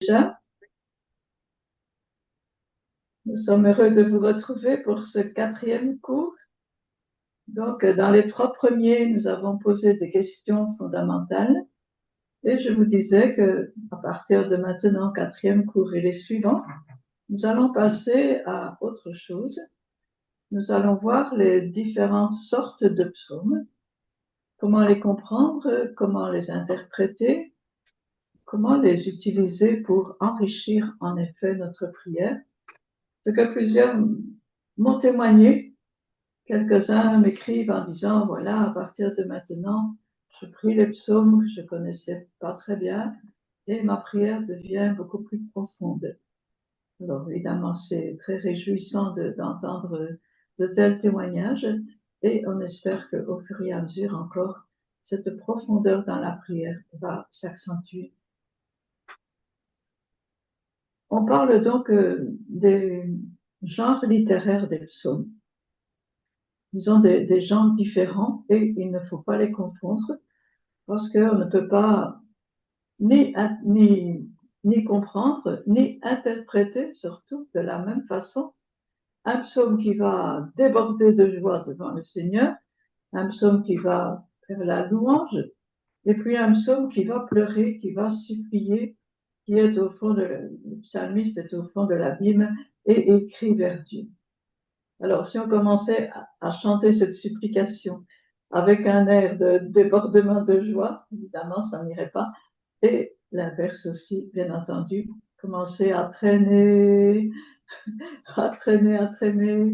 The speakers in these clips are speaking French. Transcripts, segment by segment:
déjà. Nous sommes heureux de vous retrouver pour ce 4e cours. Donc, dans les 3 premiers, nous avons posé des questions fondamentales. Et je vous disais que, à partir de maintenant, 4e cours et les suivants, nous allons passer à autre chose. Nous allons voir les différentes sortes de psaumes, comment les comprendre, comment les interpréter, comment les utiliser pour enrichir en effet notre prière. Ce que plusieurs m'ont témoigné. Quelques-uns m'écrivent en disant, voilà, à partir de maintenant, je prie les psaumes que je connaissais pas très bien et ma prière devient beaucoup plus profonde. Alors évidemment, c'est très réjouissant d'entendre de tels témoignages et on espère qu'au fur et à mesure encore, cette profondeur dans la prière va s'accentuer. On parle donc des genres littéraires des psaumes. Ils ont des genres différents et il ne faut pas les confondre parce qu'on ne peut pas ni comprendre, ni interpréter surtout de la même façon un psaume qui va déborder de joie devant le Seigneur, un psaume qui va faire la louange, et puis un psaume qui va pleurer, qui va supplier, qui est au fond le psalmiste est au fond de l'abîme et écrit vers Dieu. Alors, si on commençait à chanter cette supplication avec un air de débordement de joie, évidemment, ça n'irait pas. Et l'inverse aussi, bien entendu, commencer à traîner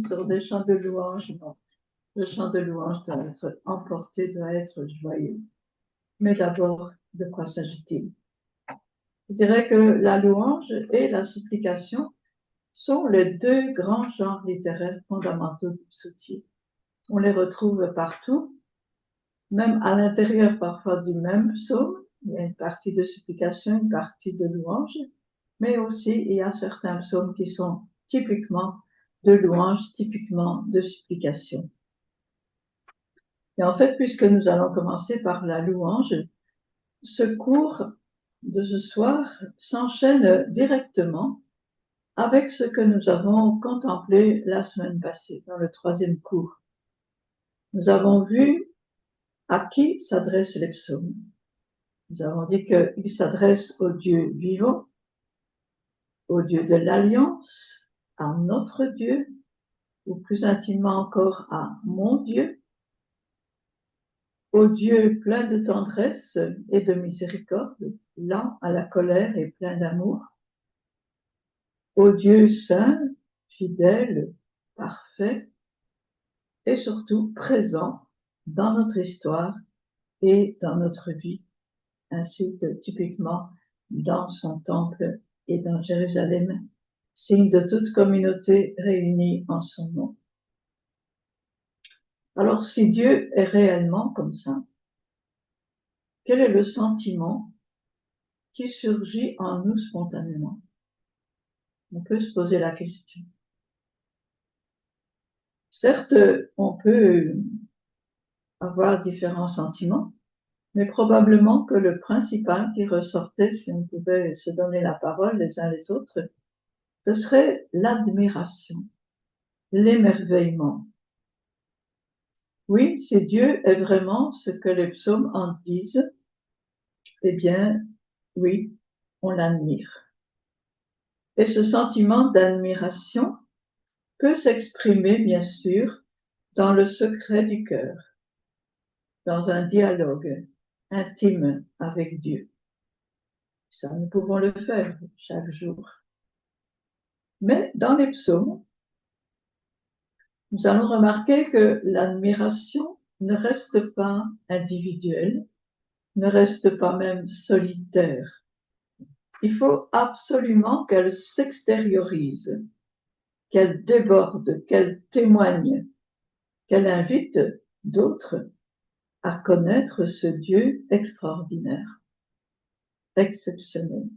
sur des chants de louange. Non, le chant de louange doit être emporté, doit être joyeux. Mais d'abord, de quoi s'agit-il? Je dirais que la louange et la supplication sont les 2 grands genres littéraires fondamentaux du psautier. On les retrouve partout, même à l'intérieur parfois du même psaume. Il y a une partie de supplication, une partie de louange, mais aussi il y a certains psaumes qui sont typiquement de louange, typiquement de supplication. Et en fait, puisque nous allons commencer par la louange, ce cours de ce soir s'enchaîne directement avec ce que nous avons contemplé la semaine passée, dans le 3e cours. Nous avons vu à qui s'adressent les psaumes. Nous avons dit qu'ils s'adressent au Dieu vivant, au Dieu de l'Alliance, à notre Dieu, ou plus intimement encore à mon Dieu, au Dieu plein de tendresse et de miséricorde, lent à la colère et plein d'amour, au Dieu saint, fidèle, parfait, et surtout présent dans notre histoire et dans notre vie, ainsi que typiquement dans son temple et dans Jérusalem, signe de toute communauté réunie en son nom. Alors, si Dieu est réellement comme ça, quel est le sentiment qui surgit en nous spontanément? On peut se poser la question. Certes, on peut avoir différents sentiments, mais probablement que le principal qui ressortait, si on pouvait se donner la parole les uns les autres, ce serait l'admiration, l'émerveillement. Oui, si Dieu est vraiment ce que les psaumes en disent, eh bien, oui, on l'admire. Et ce sentiment d'admiration peut s'exprimer, bien sûr, dans le secret du cœur, dans un dialogue intime avec Dieu. Ça, nous pouvons le faire chaque jour. Mais dans les psaumes, nous allons remarquer que l'admiration ne reste pas individuelle, ne reste pas même solitaire. Il faut absolument qu'elle s'extériorise, qu'elle déborde, qu'elle témoigne, qu'elle invite d'autres à connaître ce Dieu extraordinaire, exceptionnel.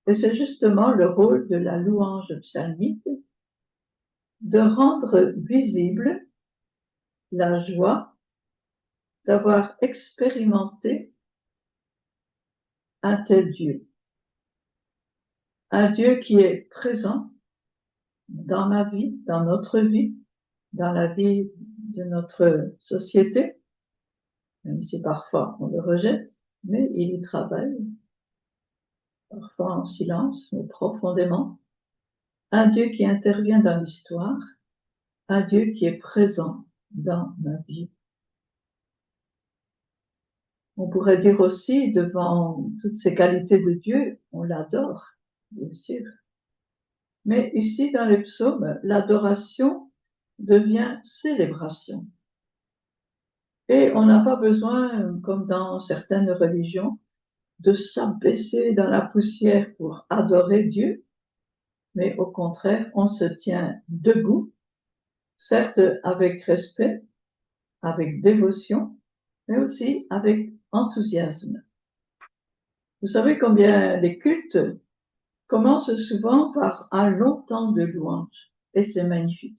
Et c'est justement le rôle de la louange psalmique de rendre visible la joie d'avoir expérimenté un tel Dieu. un Dieu qui est présent dans ma vie, dans notre vie, dans la vie de notre société, même si parfois on le rejette, mais il y travaille, parfois en silence, mais profondément. Un Dieu qui intervient dans l'histoire, un Dieu qui est présent dans ma vie. On pourrait dire aussi, devant toutes ces qualités de Dieu, on l'adore, bien sûr. Mais ici, dans les psaumes, l'adoration devient célébration. Et on n'a pas besoin, comme dans certaines religions, de s'abaisser dans la poussière pour adorer Dieu, mais au contraire, on se tient debout, certes avec respect, avec dévotion, mais aussi avec enthousiasme. Vous savez combien les cultes commencent souvent par un long temps de louange, et c'est magnifique.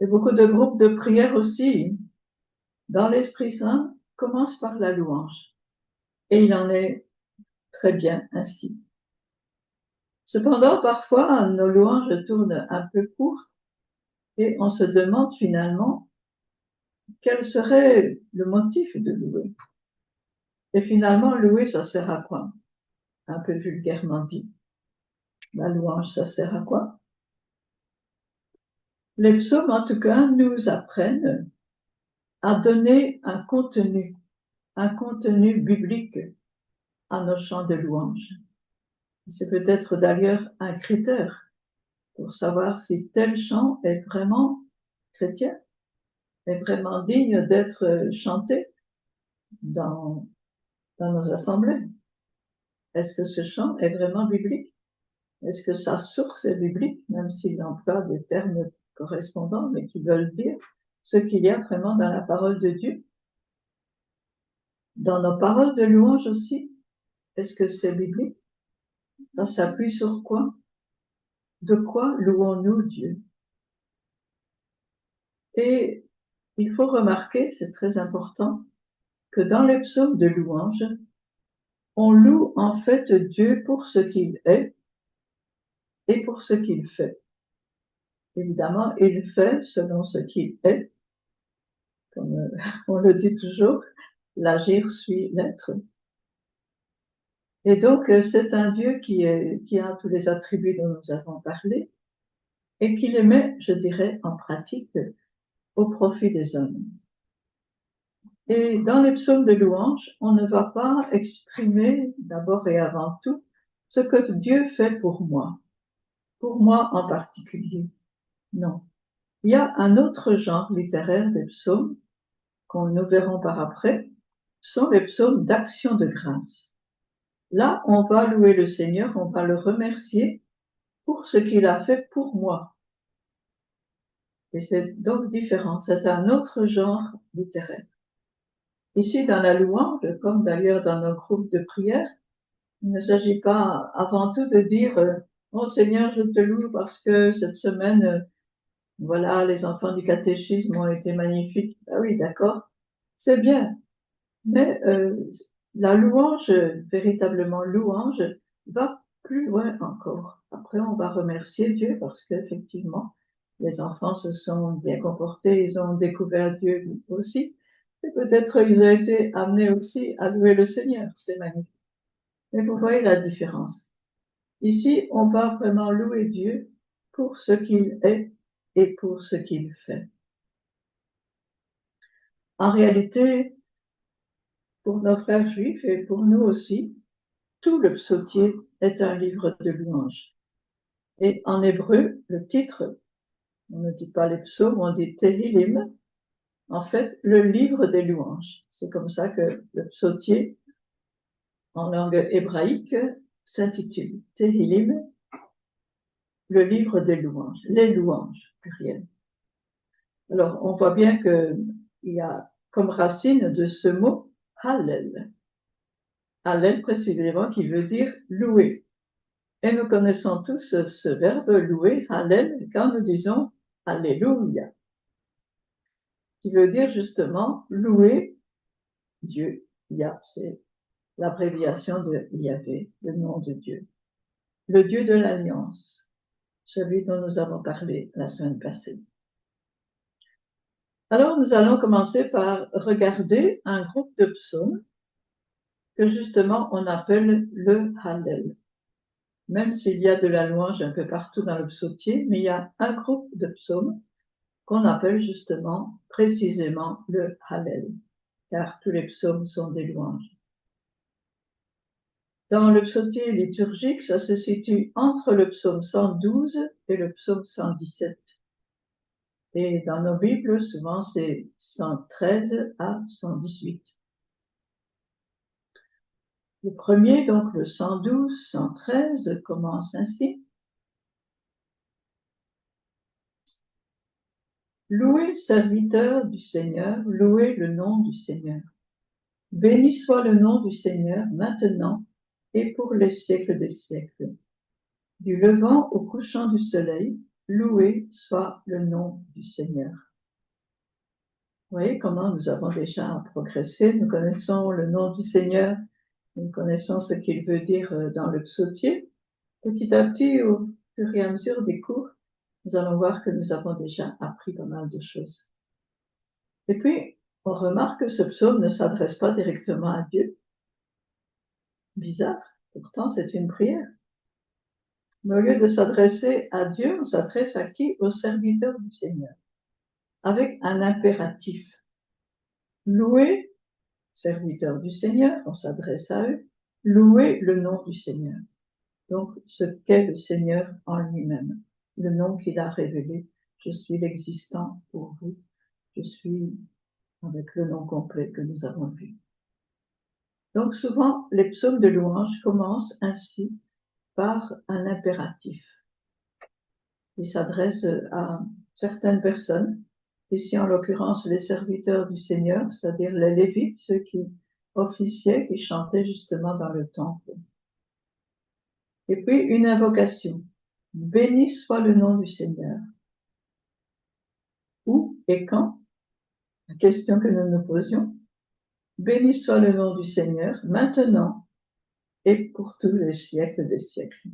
Et beaucoup de groupes de prière aussi, dans l'Esprit Saint, commencent par la louange. Et il en est très bien ainsi. Cependant, parfois, nos louanges tournent un peu court et on se demande finalement quel serait le motif de louer. Et finalement, louer, ça sert à quoi? Un peu vulgairement dit. La louange, ça sert à quoi? Les psaumes, en tout cas, nous apprennent à donner un contenu biblique à nos chants de louange. C'est peut-être d'ailleurs un critère pour savoir si tel chant est vraiment chrétien, est vraiment digne d'être chanté dans nos assemblées. Est-ce que ce chant est vraiment biblique? Est-ce que sa source est biblique, même s'il emploie des termes correspondants, mais qui veulent dire ce qu'il y a vraiment dans la parole de Dieu? Dans nos paroles de louange aussi, est-ce que c'est biblique? Ça s'appuie sur quoi? De quoi louons-nous Dieu? Et il faut remarquer, c'est très important, que dans les psaumes de louange, on loue en fait Dieu pour ce qu'il est et pour ce qu'il fait. Évidemment, il fait selon ce qu'il est, comme on le dit toujours, l'agir suit l'être. Et donc, c'est un Dieu qui a tous les attributs dont nous avons parlé et qui les met, je dirais, en pratique au profit des hommes. Et dans les psaumes de louange, on ne va pas exprimer d'abord et avant tout ce que Dieu fait pour moi en particulier. Non. Il y a un autre genre littéraire des psaumes, qu'on nous verrons par après, sont les psaumes d'action de grâce. Là, on va louer le Seigneur, on va le remercier pour ce qu'il a fait pour moi. Et c'est donc différent, c'est un autre genre littéraire. Ici, dans la louange, comme d'ailleurs dans nos groupes de prière, il ne s'agit pas avant tout de dire oh Seigneur, je te loue parce que cette semaine, voilà, les enfants du catéchisme ont été magnifiques. Ah oui, d'accord, c'est bien. Mais la louange, véritablement louange, va plus loin encore. Après, on va remercier Dieu parce qu'effectivement, les enfants se sont bien comportés, ils ont découvert Dieu aussi. Et peut-être ils ont été amenés aussi à louer le Seigneur. C'est magnifique. Mais vous voyez la différence. Ici, on va vraiment louer Dieu pour ce qu'il est et pour ce qu'il fait. En réalité, pour nos frères juifs et pour nous aussi, tout le psautier est un livre de louanges. Et en hébreu, le titre, on ne dit pas les psaumes, on dit Tehillim, en fait, le livre des louanges. C'est comme ça que le psautier, en langue hébraïque, s'intitule Tehillim, le livre des louanges, les louanges, pluriel. Alors, on voit bien qu'il y a comme racine de ce mot Hallel. Hallel précisément qui veut dire louer. Et nous connaissons tous ce verbe louer, Hallel, quand nous disons Alléluia, qui veut dire justement louer Dieu. Yah, c'est l'abréviation de Yahvé, le nom de Dieu. le Dieu de l'Alliance, celui dont nous avons parlé la semaine passée. Alors, nous allons commencer par regarder un groupe de psaumes que justement on appelle le Hallel. Même s'il y a de la louange un peu partout dans le psautier, mais il y a un groupe de psaumes qu'on appelle justement précisément le Hallel, car tous les psaumes sont des louanges. Dans le psautier liturgique, ça se situe entre le psaume 112 et le psaume 117. Et dans nos Bibles, souvent, c'est 113 à 118. Le premier, donc le 112, 113, commence ainsi. Louez, serviteur du Seigneur, louez le nom du Seigneur. Béni soit le nom du Seigneur maintenant et pour les siècles des siècles. Du levant au couchant du soleil, loué soit le nom du Seigneur. Vous voyez comment nous avons déjà progressé. Nous connaissons le nom du Seigneur, nous connaissons ce qu'il veut dire dans le psautier. Petit à petit, au fur et à mesure des cours, nous allons voir que nous avons déjà appris pas mal de choses. Et puis, on remarque que ce psaume ne s'adresse pas directement à Dieu. Bizarre, pourtant c'est une prière. Mais au lieu de s'adresser à Dieu, on s'adresse à qui? Aux serviteurs du Seigneur, avec un impératif. Louez, serviteurs du Seigneur, on s'adresse à eux, louez le nom du Seigneur. Donc, ce qu'est le Seigneur en lui-même, le nom qu'il a révélé. Je suis l'existant pour vous. Je suis avec le nom complet que nous avons vu. Donc, souvent, les psaumes de louange commencent ainsi par un impératif. Il s'adresse à certaines personnes, ici en l'occurrence les serviteurs du Seigneur, c'est-à-dire les Lévites, ceux qui officiaient, qui chantaient justement dans le temple. Et puis une invocation. Béni soit le nom du Seigneur. Où et quand? La question que nous nous posions. Béni soit le nom du Seigneur, maintenant et pour tous les siècles des siècles.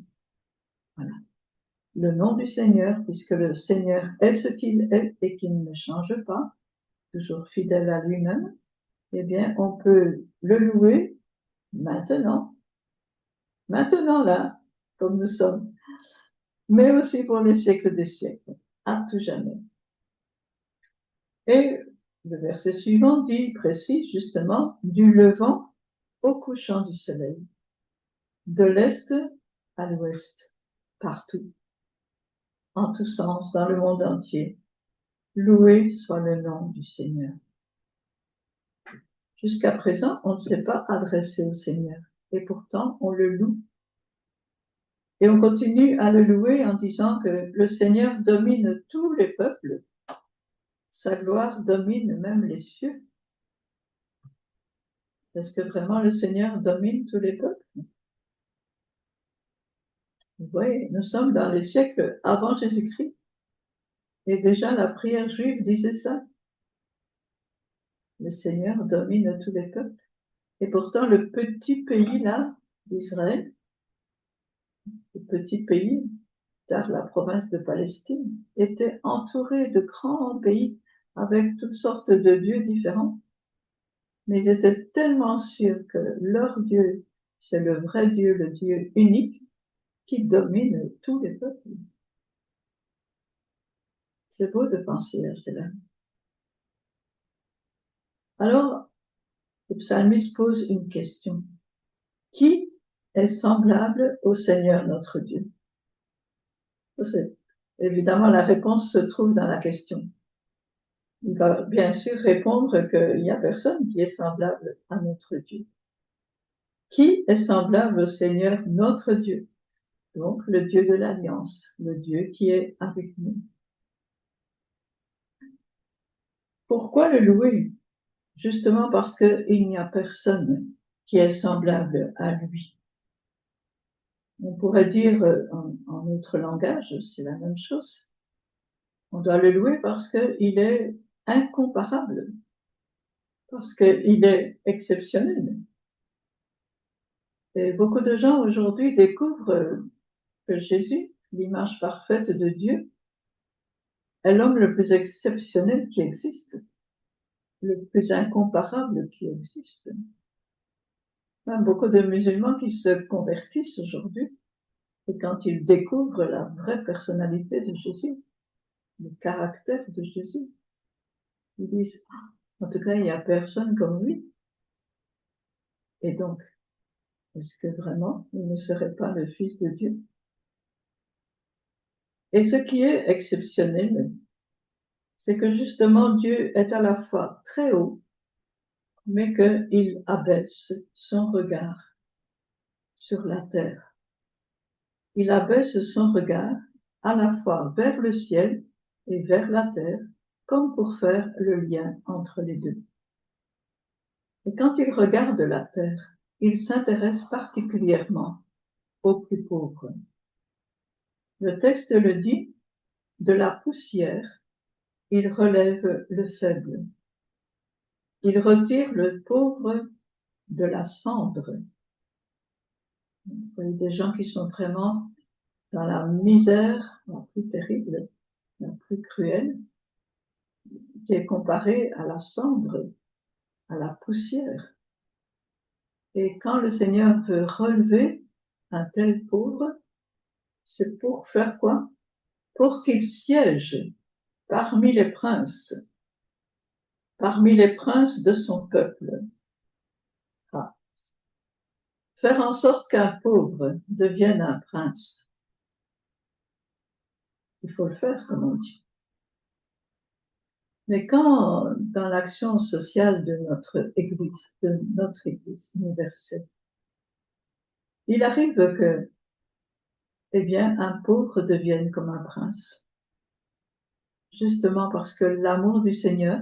Voilà. Le nom du Seigneur, puisque le Seigneur est ce qu'il est et qu'il ne change pas, toujours fidèle à lui-même, eh bien, on peut le louer maintenant là, comme nous sommes, mais aussi pour les siècles des siècles, à tout jamais. Et le verset suivant précise justement, du levant au couchant du soleil, de l'est à l'ouest, partout, en tous sens, dans le monde entier. Loué soit le nom du Seigneur. Jusqu'à présent, on ne s'est pas adressé au Seigneur, et pourtant on le loue. Et on continue à le louer en disant que le Seigneur domine tous les peuples. Sa gloire domine même les cieux. Est-ce que vraiment le Seigneur domine tous les peuples? Vous voyez, nous sommes dans les siècles avant Jésus-Christ. Et déjà la prière juive disait ça. Le Seigneur domine tous les peuples. Et pourtant le petit pays là, d'Israël, le petit pays, car la province de Palestine, était entourée de grands pays avec toutes sortes de dieux différents. Mais ils étaient tellement sûrs que leur Dieu, c'est le vrai Dieu, le Dieu unique, qui domine tous les peuples. C'est beau de penser à cela. Alors, le psalmiste pose une question. Qui est semblable au Seigneur notre Dieu? Évidemment, la réponse se trouve dans la question. Il va bien sûr répondre qu'il n'y a personne qui est semblable à notre Dieu. Qui est semblable au Seigneur notre Dieu? Donc, le Dieu de l'Alliance, le Dieu qui est avec nous. Pourquoi le louer? Justement parce qu'il n'y a personne qui est semblable à lui. On pourrait dire en notre langage, c'est la même chose. On doit le louer parce qu'il est incomparable, parce qu'il est exceptionnel. Et beaucoup de gens aujourd'hui découvrent que Jésus, l'image parfaite de Dieu, est l'homme le plus exceptionnel qui existe, le plus incomparable qui existe. Il y a beaucoup de musulmans qui se convertissent aujourd'hui, et quand ils découvrent la vraie personnalité de Jésus, le caractère de Jésus, ils disent, en tout cas, il n'y a personne comme lui. Et donc, est-ce que vraiment, il ne serait pas le Fils de Dieu? Et ce qui est exceptionnel, c'est que justement Dieu est à la fois très haut, mais qu'il abaisse son regard sur la terre. Il abaisse son regard à la fois vers le ciel et vers la terre, comme pour faire le lien entre les deux. Et quand il regarde la terre, il s'intéresse particulièrement aux plus pauvres. Le texte le dit, de la poussière, il relève le faible. Il retire le pauvre de la cendre. Vous voyez des gens qui sont vraiment dans la misère la plus terrible, la plus cruelle, qui est comparée à la cendre, à la poussière. Et quand le Seigneur veut relever un tel pauvre, c'est pour faire quoi? Pour qu'il siège parmi les princes de son peuple. Ah. Faire en sorte qu'un pauvre devienne un prince. Il faut le faire, comme on dit. Mais quand, dans l'action sociale de notre Église universelle, il arrive que, eh bien, un pauvre devienne comme un prince, justement parce que l'amour du Seigneur,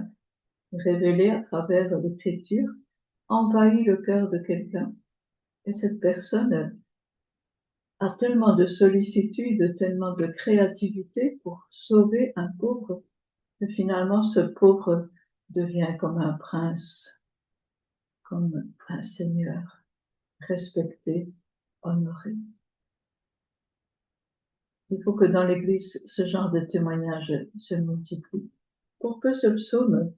révélé à travers l'Écriture, envahit le cœur de quelqu'un. Et cette personne a tellement de sollicitude, tellement de créativité pour sauver un pauvre, que finalement ce pauvre devient comme un prince, comme un seigneur, respecté, honoré. Il faut que dans l'Église, ce genre de témoignage se multiplie pour que ce psaume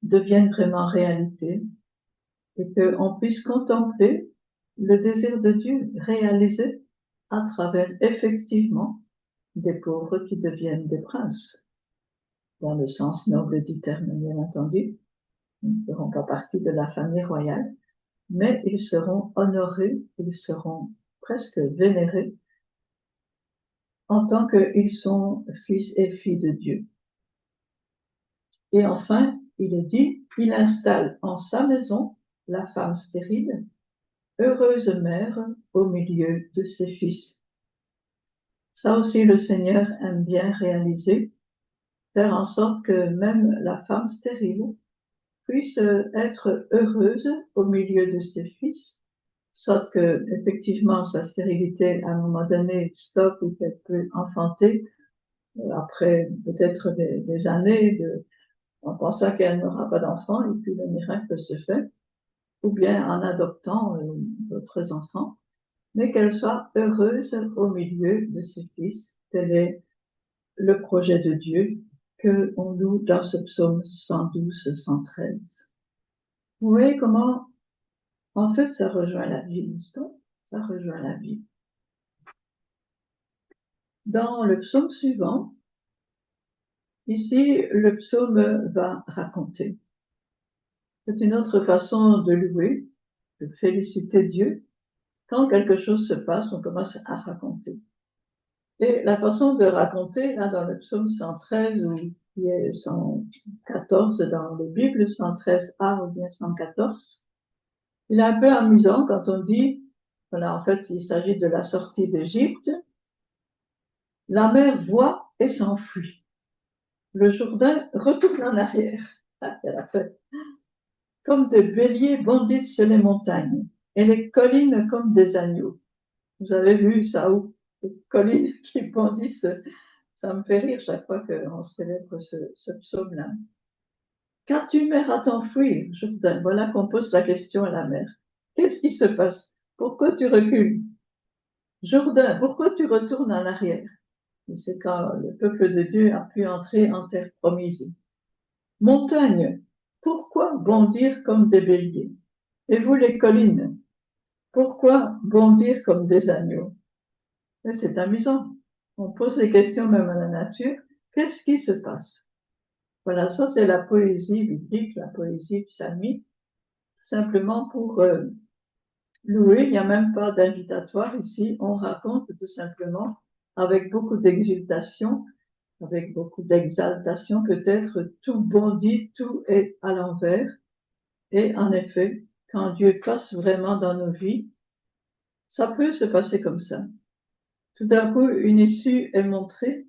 devienne vraiment réalité et qu'on puisse contempler le désir de Dieu réalisé à travers effectivement des pauvres qui deviennent des princes, dans le sens noble du terme, bien entendu. Ils ne feront pas partie de la famille royale, mais ils seront honorés, ils seront presque vénérés en tant qu'ils sont fils et filles de Dieu. Et enfin, il est dit, il installe en sa maison la femme stérile, heureuse mère au milieu de ses fils. Ça aussi, le Seigneur aime bien réaliser, faire en sorte que même la femme stérile puisse être heureuse au milieu de ses fils, soit que, effectivement, sa stérilité, à un moment donné, stoppe ou qu'elle peut enfanter, après peut-être des années en pensant qu'elle n'aura pas d'enfant, et puis le miracle se fait, ou bien en adoptant d'autres enfants, mais qu'elle soit heureuse au milieu de ses fils. Tel est le projet de Dieu que on loue dans ce psaume 112-113. Vous voyez comment, en fait, ça rejoint la vie, n'est-ce pas? Ça rejoint la vie. Dans le psaume suivant, ici, le psaume va raconter. C'est une autre façon de louer, de féliciter Dieu. Quand quelque chose se passe, on commence à raconter. Et la façon de raconter, là, dans le psaume 113, ou qui est 114 dans les Bibles, 113a ou bien 114, il est un peu amusant quand on dit, voilà, en fait, il s'agit de la sortie d'Égypte. La mer voit et s'enfuit. Le Jourdain retourne en arrière. Ah, elle a fait. Comme des béliers bondissent sur les montagnes et les collines comme des agneaux. Vous avez vu ça où? Les collines qui bondissent. Ça me fait rire chaque fois qu'on célèbre ce psaume-là. Qu'as-tu, mer, à t'enfuir, Jourdain? Voilà qu'on pose la question à la mer. Qu'est-ce qui se passe? Pourquoi tu recules? Jourdain, pourquoi tu retournes en arrière? C'est quand le peuple de Dieu a pu entrer en terre promise. Montagne, pourquoi bondir comme des béliers? Et vous les collines, pourquoi bondir comme des agneaux? Et c'est amusant. On pose des questions même à la nature. Qu'est-ce qui se passe? Voilà, ça c'est la poésie biblique, la poésie psalmique, simplement pour louer. Il n'y a même pas d'invitatoire ici. On raconte tout simplement avec beaucoup d'exultation, avec beaucoup d'exaltation peut-être, tout bondit, tout est à l'envers. Et en effet, quand Dieu passe vraiment dans nos vies, ça peut se passer comme ça. Tout d'un coup, une issue est montrée.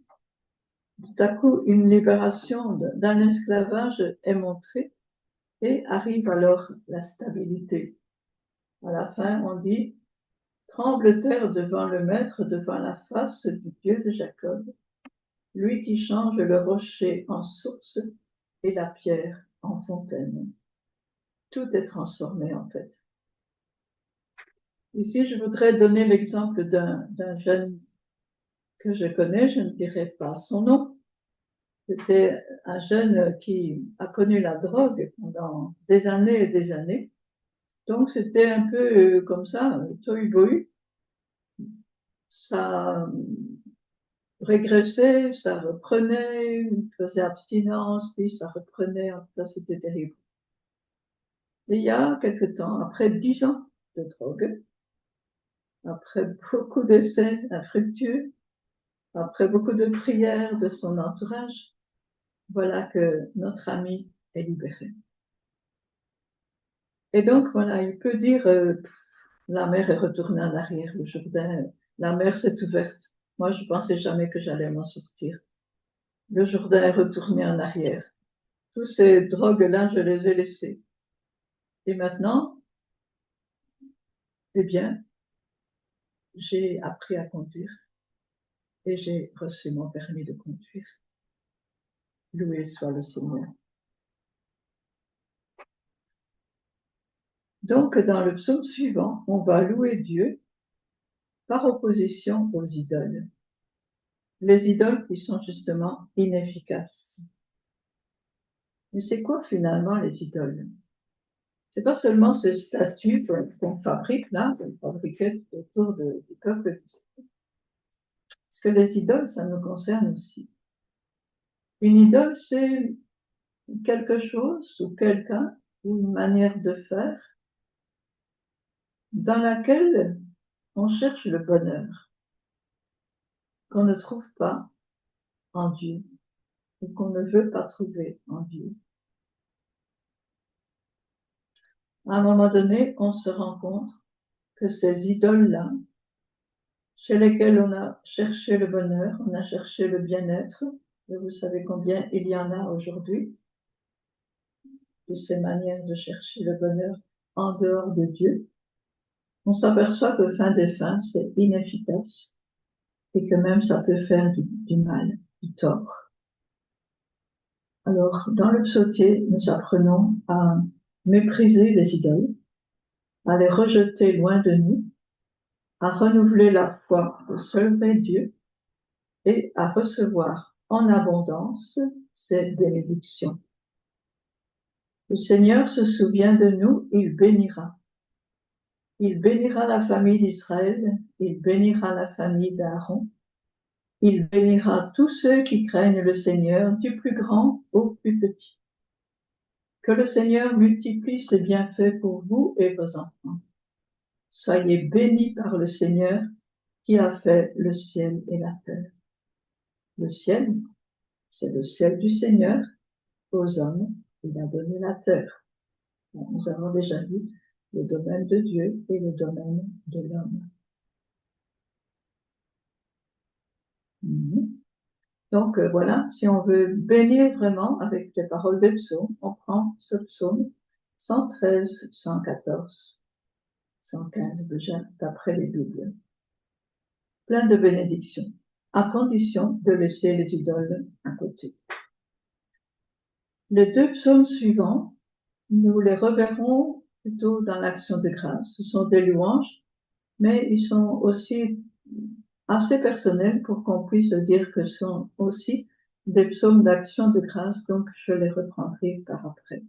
Tout à coup, une libération d'un esclavage est montrée et arrive alors la stabilité. À la fin, on dit, tremble terre devant le Maître, devant la face du Dieu de Jacob, lui qui change le rocher en source et la pierre en fontaine. Tout est transformé en fait. Ici, je voudrais donner l'exemple d'un jeune que je connais, je ne dirai pas son nom. C'était un jeune qui a connu la drogue pendant des années et des années. Donc, c'était un peu comme ça, tohu-bohu. Ça régressait, ça reprenait, il faisait abstinence, puis ça reprenait. En tout cas, c'était terrible. Et il y a quelque temps, après 10 ans de drogue, après beaucoup d'essais infructueux, après beaucoup de prières de son entourage, voilà que notre ami est libéré. Et donc, voilà, il peut dire, la mer est retournée en arrière, le Jourdain, la mer s'est ouverte. Moi, je pensais jamais que j'allais m'en sortir. Le Jourdain est retourné en arrière. Tous ces drogues-là, je les ai laissées. Et maintenant, eh bien, j'ai appris à conduire et j'ai reçu mon permis de conduire. Loué soit le Seigneur. Donc, dans le psaume suivant, on va louer Dieu par opposition aux idoles. Les idoles qui sont justement inefficaces. Mais c'est quoi finalement les idoles? C'est pas seulement ces statues qu'on fabrique là, qu'on fabriquait autour du peuple. Parce que les idoles, ça nous concerne aussi. Une idole, c'est quelque chose ou quelqu'un ou une manière de faire dans laquelle on cherche le bonheur qu'on ne trouve pas en Dieu ou qu'on ne veut pas trouver en Dieu. À un moment donné, on se rend compte que ces idoles-là, chez lesquelles on a cherché le bonheur, on a cherché le bien-être, et vous savez combien il y en a aujourd'hui, de ces manières de chercher le bonheur en dehors de Dieu, on s'aperçoit que fin des fins, c'est inefficace et que même ça peut faire du mal, du tort. Alors, dans le psautier, nous apprenons à mépriser les idoles, à les rejeter loin de nous, à renouveler la foi au seul vrai Dieu et à recevoir en abondance ses bénédictions. Le Seigneur se souvient de nous, il bénira. Il bénira la famille d'Israël, il bénira la famille d'Aaron, il bénira tous ceux qui craignent le Seigneur, du plus grand au plus petit. Que le Seigneur multiplie ses bienfaits pour vous et vos enfants. Soyez bénis par le Seigneur qui a fait le ciel et la terre. Le ciel, c'est le ciel du Seigneur. Aux hommes, il a donné la terre. Nous avons déjà vu le domaine de Dieu et le domaine de l'homme. Donc voilà, si on veut bénir vraiment avec les paroles des psaumes, on prend ce psaume 113, 114, 115 déjà d'après les doubles. Plein de bénédictions, à condition de laisser les idoles à côté. Les deux psaumes suivants, nous les reverrons plutôt dans l'action de grâce. Ce sont des louanges, mais ils sont aussi assez personnels pour qu'on puisse dire que ce sont aussi des psaumes d'action de grâce, donc je les reprendrai par après.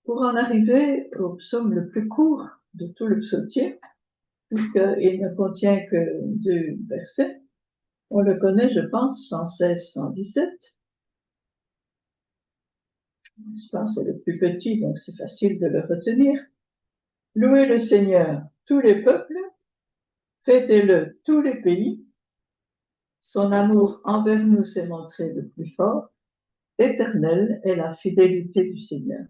Pour en arriver au psaume le plus court de tout le psautier, puisqu'il ne contient que 2 versets, on le connaît, je pense, 116, 117. Je pense que c'est le plus petit, donc c'est facile de le retenir. Louez le Seigneur, tous les peuples, fêtez-le, tous les pays. Son amour envers nous s'est montré le plus fort. Éternelle est la fidélité du Seigneur.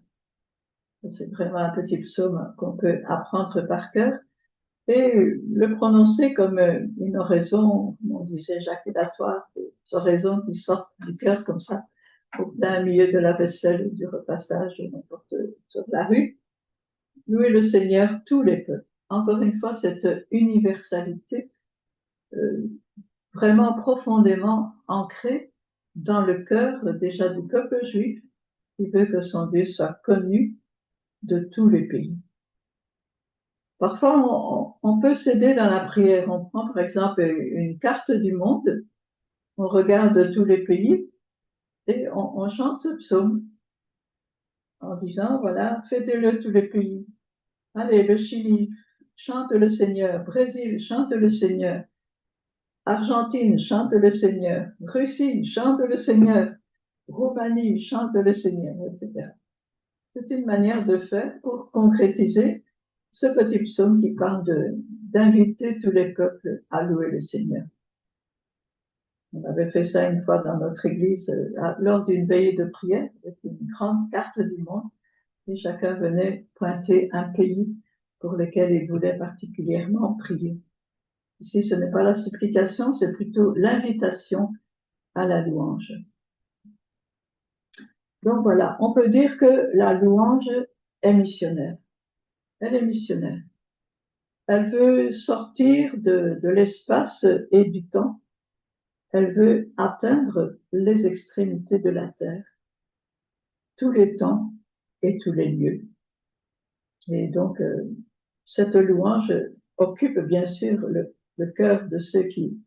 C'est vraiment un petit psaume qu'on peut apprendre par cœur et le prononcer comme une oraison, comme on disait, jaculatoire, des oraisons qui sortent du cœur comme ça, au plein milieu de la vaisselle ou du repassage, n'importe sur la rue. Louez le Seigneur, tous les peuples. Encore une fois, cette universalité vraiment profondément ancrée dans le cœur déjà du peuple juif, qui veut que son Dieu soit connu de tous les pays. Parfois, on peut s'aider dans la prière. On prend par exemple une carte du monde, on regarde tous les pays et on chante ce psaume en disant, voilà, fêtez-le tous les pays. Allez, le Chili, chante le Seigneur. Brésil, chante le Seigneur. Argentine, chante le Seigneur. Russie, chante le Seigneur. Roumanie, chante le Seigneur, etc. C'est une manière de faire pour concrétiser ce petit psaume qui parle d'inviter tous les peuples à louer le Seigneur. On avait fait ça une fois dans notre église lors d'une veillée de prière avec une grande carte du monde et chacun venait pointer un pays pour lequel il voulait particulièrement prier. Ici, ce n'est pas la supplication, c'est plutôt l'invitation à la louange. Donc voilà, on peut dire que la louange est missionnaire. Elle est missionnaire. Elle veut sortir de l'espace et du temps. Elle veut atteindre les extrémités de la terre, tous les temps et tous les lieux. Et donc, cette louange occupe bien sûr le cœur de ceux qui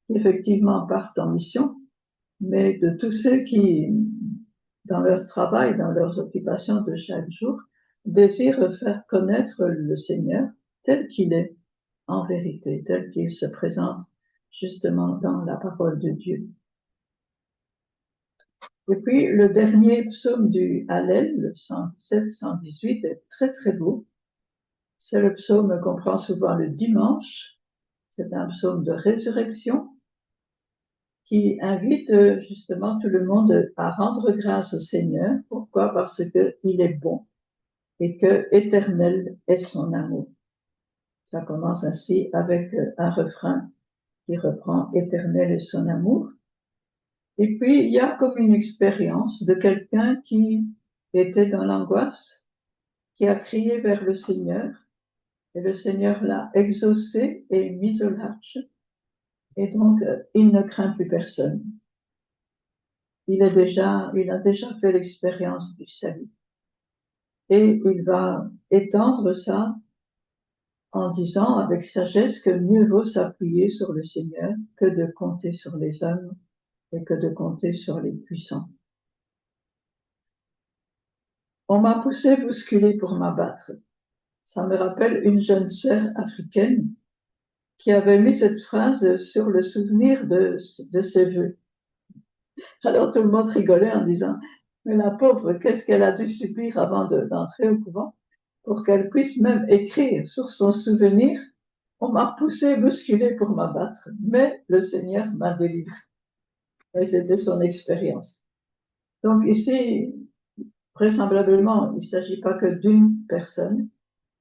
effectivement partent en mission, mais de tous ceux qui, dans leur travail, dans leurs occupations de chaque jour, désirent faire connaître le Seigneur tel qu'il est en vérité, tel qu'il se présente justement dans la parole de Dieu. Et puis, le dernier psaume du Hallel, le 117-118, est très très beau. C'est le psaume qu'on prend souvent le dimanche. C'est un psaume de résurrection qui invite justement tout le monde à rendre grâce au Seigneur. Pourquoi? Parce qu'il est bon et que éternel est son amour. Ça commence ainsi avec un refrain qui reprend éternel est son amour. Et puis, il y a comme une expérience de quelqu'un qui était dans l'angoisse, qui a crié vers le Seigneur, et le Seigneur l'a exaucé et mis au large. Et donc, il ne craint plus personne. Il a déjà fait l'expérience du salut. Et il va étendre ça en disant avec sagesse que mieux vaut s'appuyer sur le Seigneur que de compter sur les hommes et que de compter sur les puissants. On m'a poussé bousculé pour m'abattre. Ça me rappelle une jeune sœur africaine qui avait mis cette phrase sur le souvenir de ses vœux. Alors tout le monde rigolait en disant « Mais la pauvre, qu'est-ce qu'elle a dû subir avant d'entrer au couvent pour qu'elle puisse même écrire sur son souvenir « On m'a poussé bousculé pour m'abattre, mais le Seigneur m'a délivré. » Et c'était son expérience. Donc ici, vraisemblablement, il ne s'agit pas que d'une personne,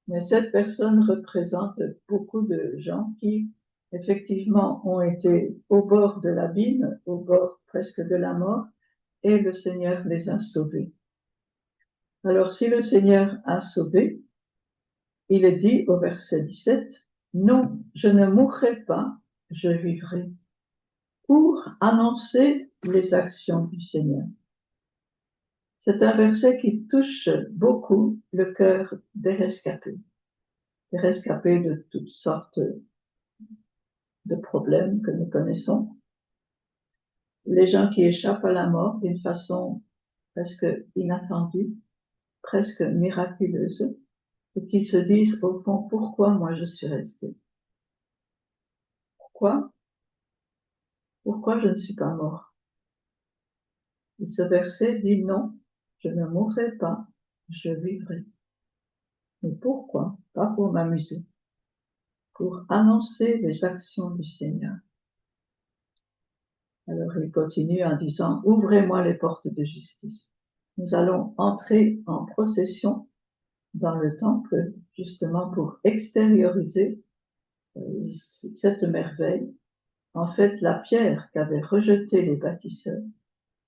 mais cette personne représente beaucoup de gens qui, effectivement, ont été au bord de l'abîme, au bord presque de la mort, et le Seigneur les a sauvés. Alors, si le Seigneur a sauvé, il est dit au verset 17, « Non, je ne mourrai pas, je vivrai, pour annoncer les actions du Seigneur. » C'est un verset qui touche beaucoup le cœur des rescapés de toutes sortes de problèmes. problèmes que nous connaissons, les gens qui échappent à la mort d'une façon presque inattendue, presque miraculeuse, et qui se disent au fond, pourquoi moi je suis resté? Pourquoi je ne suis pas mort? Et ce verset dit non, je ne mourrai pas, je vivrai. Mais pourquoi? Pas pour m'amuser, pour annoncer les actions du Seigneur. Alors il continue en disant, ouvrez-moi les portes de justice. Nous allons entrer en procession dans le temple, justement pour extérioriser cette merveille. En fait, la pierre qu'avaient rejetée les bâtisseurs,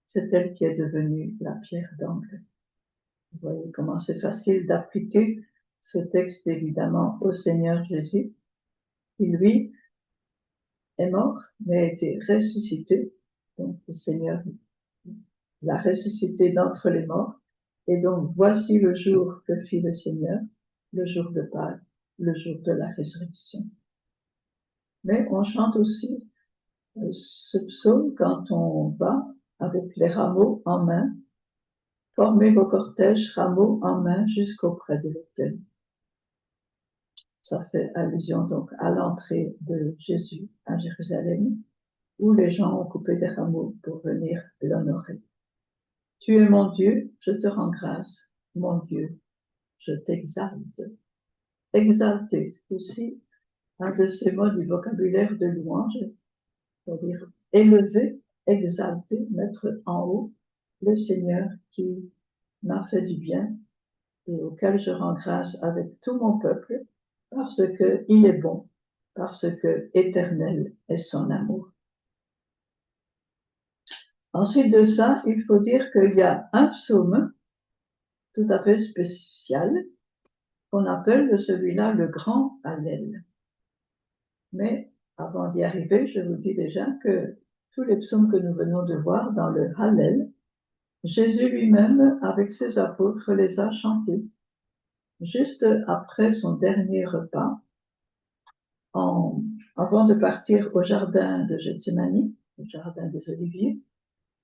c'est elle qui est devenue la pierre d'angle. Vous voyez comment c'est facile d'appliquer ce texte, évidemment, au Seigneur Jésus, qui, lui, est mort, mais a été ressuscité. Donc, le Seigneur l'a ressuscité d'entre les morts. Et donc, voici le jour que fit le Seigneur, le jour de Pâques, le jour de la résurrection. Mais on chante aussi ce psaume quand on va avec les rameaux en main, formez vos cortèges rameaux en main jusqu'auprès de l'autel. Ça fait allusion donc à l'entrée de Jésus à Jérusalem, où les gens ont coupé des rameaux pour venir l'honorer. Tu es mon Dieu, je te rends grâce, mon Dieu, je t'exalte. Exalter, aussi un de ces mots du vocabulaire de louange, c'est-à-dire élever, exalter, mettre en haut le Seigneur qui m'a fait du bien et auquel je rends grâce avec tout mon peuple, parce que il est bon, parce que éternel est son amour. Ensuite de ça, il faut dire qu'il y a un psaume tout à fait spécial qu'on appelle celui-là le grand Hallel. Mais avant d'y arriver, je vous dis déjà que tous les psaumes que nous venons de voir dans le Hallel, Jésus lui-même, avec ses apôtres, les a chantés. Juste après son dernier repas, avant de partir au jardin de Gethsémani, au jardin des Oliviers,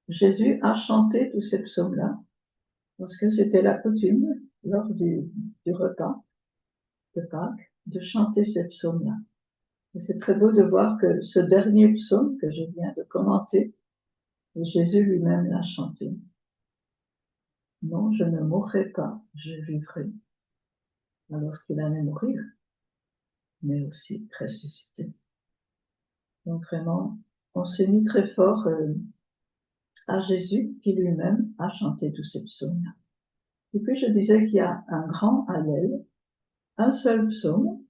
Jésus a chanté tous ces psaumes-là, parce que c'était la coutume, lors du repas de Pâques, de chanter ces psaumes-là. Et c'est très beau de voir que ce dernier psaume que je viens de commenter, Jésus lui-même l'a chanté. Non, je ne mourrai pas, je vivrai. Alors qu'il allait mourir, mais aussi ressusciter. Donc vraiment, on s'unit très fort à Jésus qui lui-même a chanté tous ces psaumes-là. Et puis je disais qu'il y a un grand Hallel, un seul psaume,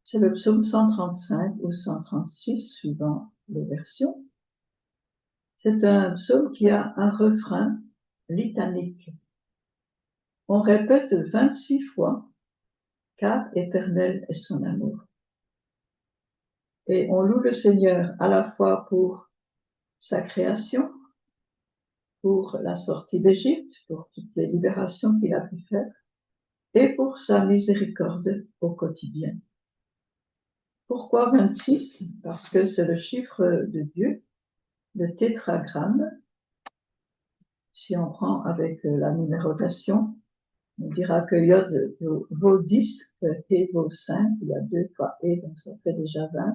c'est le psaume 135 ou 136, suivant les versions. C'est un psaume qui a un refrain litanique. On répète 26 fois, car éternel est son amour. Et on loue le Seigneur à la fois pour sa création, pour la sortie d'Égypte, pour toutes les libérations qu'il a pu faire, et pour sa miséricorde au quotidien. Pourquoi 26? Parce que c'est le chiffre de Dieu, le tétragramme. Si on prend avec la numérotation, on dira que Yod vaut 10, que He vaut 5, il y a 2 fois E, donc ça fait déjà 20,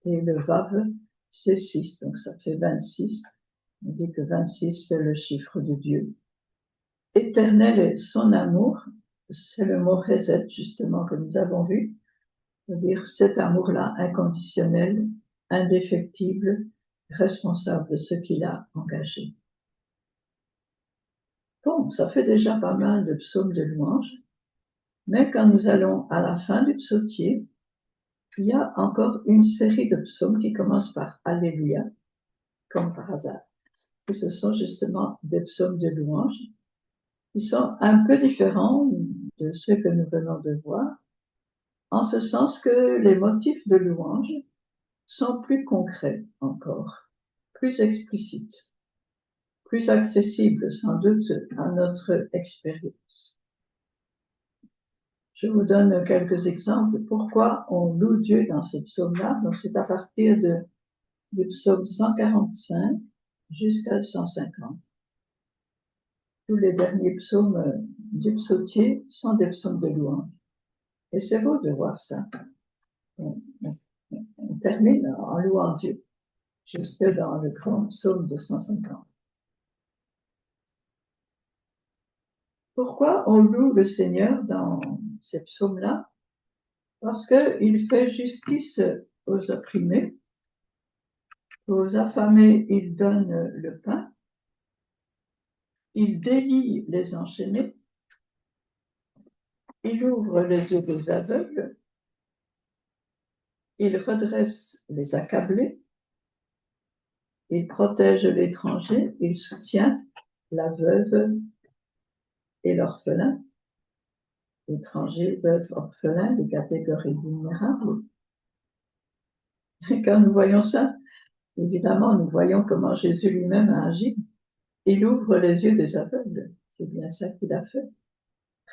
et le Vav, c'est 6, donc ça fait 26. On dit que 26, c'est le chiffre de Dieu. Éternel est son amour, c'est le mot Chesed, justement, que nous avons vu, c'est-à-dire cet amour-là inconditionnel, indéfectible, responsable de ce qu'il a engagé. Bon, ça fait déjà pas mal de psaumes de louange, mais quand nous allons à la fin du psautier, il y a encore une série de psaumes qui commencent par Alléluia, comme par hasard. Et ce sont justement des psaumes de louange qui sont un peu différents de ceux que nous venons de voir, en ce sens que les motifs de louange sont plus concrets encore, plus explicites, plus accessibles sans doute à notre expérience. Je vous donne quelques exemples. Pourquoi on loue Dieu dans ces psaumes-là? Donc, c'est à partir du psaume 145 jusqu'à 150. Tous les derniers psaumes du psautier sont des psaumes de louange. Et c'est beau de voir ça. On termine en louant Dieu, jusque dans le grand psaume de 150. Pourquoi on loue le Seigneur dans ces psaumes-là? Parce qu'il fait justice aux opprimés, aux affamés, il donne le pain, il délie les enchaînés, il ouvre les yeux des aveugles, il redresse les accablés, il protège l'étranger, il soutient la veuve et l'orphelin, étrangers, veuves, orphelins, des catégories vulnérables. Et quand nous voyons ça, évidemment, nous voyons comment Jésus lui-même a agi. Il ouvre les yeux des aveugles. C'est bien ça qu'il a fait,